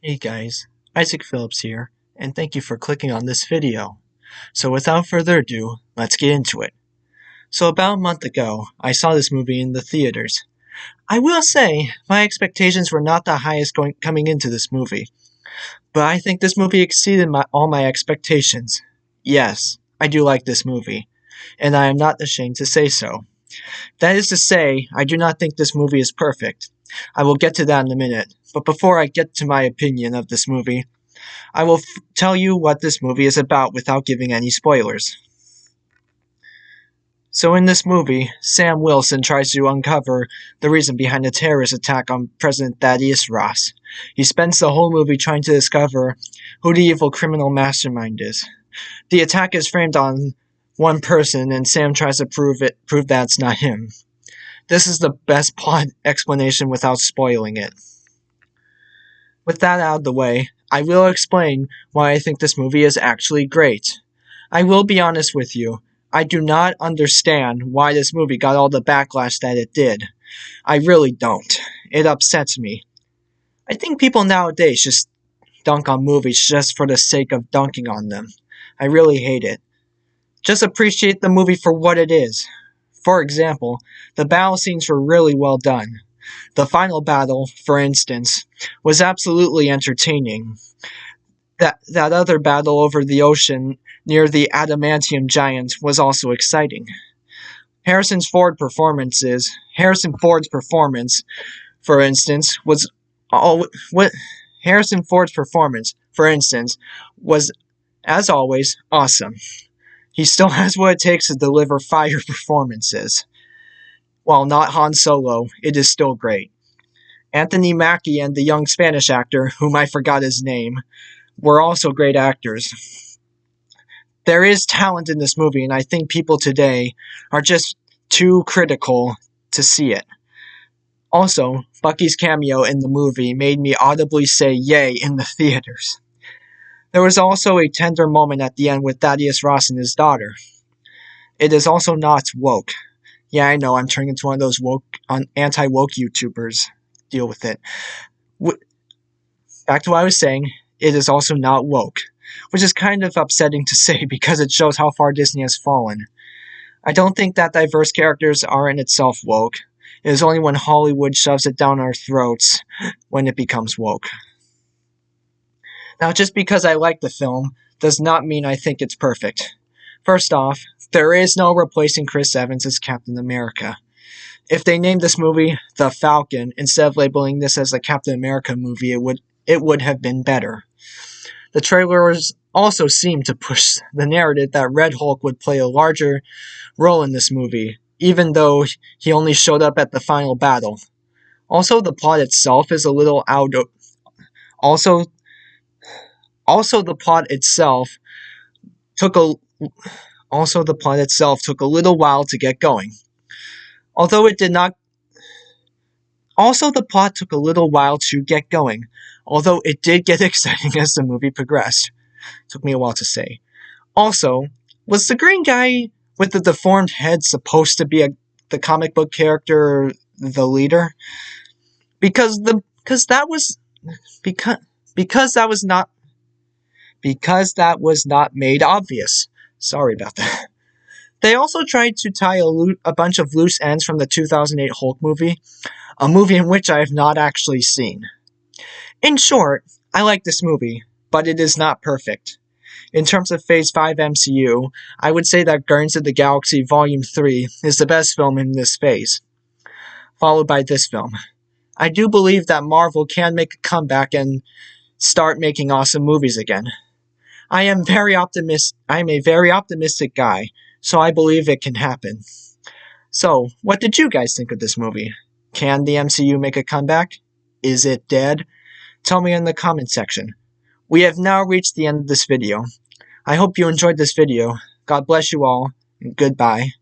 Hey guys, Isaac Phillips here, and thank you for clicking on this video. So without further ado, let's get into it. So about a month ago, I saw this movie in the theaters. I will say, my expectations were not the highest coming into this movie, but I think this movie exceeded all my expectations. Yes, I do like this movie, and I am not ashamed to say so. That is to say, I do not think this movie is perfect. I will get to that in a minute, but before I get to my opinion of this movie, I will tell you what this movie is about without giving any spoilers. So in this movie, Sam Wilson tries to uncover the reason behind the terrorist attack on President Thaddeus Ross. He spends the whole movie trying to discover who the evil criminal mastermind is. The attack is framed on one person, and Sam tries to prove that it's not him. This is the best plot explanation without spoiling it. With that out of the way, I will explain why I think this movie is actually great. I will be honest with you, I do not understand why this movie got all the backlash that it did. I really don't. It upsets me. I think people nowadays just dunk on movies just for the sake of dunking on them. I really hate it. Just appreciate the movie for what it is. For example, the battle scenes were really well done. The final battle, for instance, was absolutely entertaining. That other battle over the ocean near the adamantium giants was also exciting. Harrison Ford's performance, for instance, was, as always, awesome. He still has what it takes to deliver fire performances. While not Han Solo, it is still great. Anthony Mackie and the young Spanish actor, whom I forgot his name, were also great actors. There is talent in this movie, and I think people today are just too critical to see it. Also, Bucky's cameo in the movie made me audibly say yay in the theaters. There was also a tender moment at the end with Thaddeus Ross and his daughter. It is also not woke. Yeah, I know, I'm turning into one of those anti-woke YouTubers. Deal with it. Back to what I was saying, it is also not woke, which is kind of upsetting to say because it shows how far Disney has fallen. I don't think that diverse characters are in itself woke. It is only when Hollywood shoves it down our throats when it becomes woke. Now, just because I like the film does not mean I think it's perfect. First off, there is no replacing Chris Evans as Captain America. If they named this movie The Falcon instead of labeling this as a Captain America movie, it would have been better. The trailers also seem to push the narrative that Red Hulk would play a larger role in this movie, even though he only showed up at the final battle. Also, the plot itself is a little the plot itself took a little while to get going. Although the plot took a little while to get going, although it did get exciting as the movie progressed. Took me a while to say. Also, was the green guy with the deformed head supposed to be the comic book character, the leader? Because that was not made obvious. Sorry about that. They also tried to tie a bunch of loose ends from the 2008 Hulk movie, a movie in which I have not actually seen. In short, I like this movie, but it is not perfect. In terms of Phase 5 MCU, I would say that Guardians of the Galaxy Volume 3 is the best film in this phase, followed by this film. I do believe that Marvel can make a comeback and start making awesome movies again. I am a very optimistic guy, so I believe it can happen. So, what did you guys think of this movie? Can the MCU make a comeback? Is it dead? Tell me in the comment section. We have now reached the end of this video. I hope you enjoyed this video. God bless you all, and goodbye.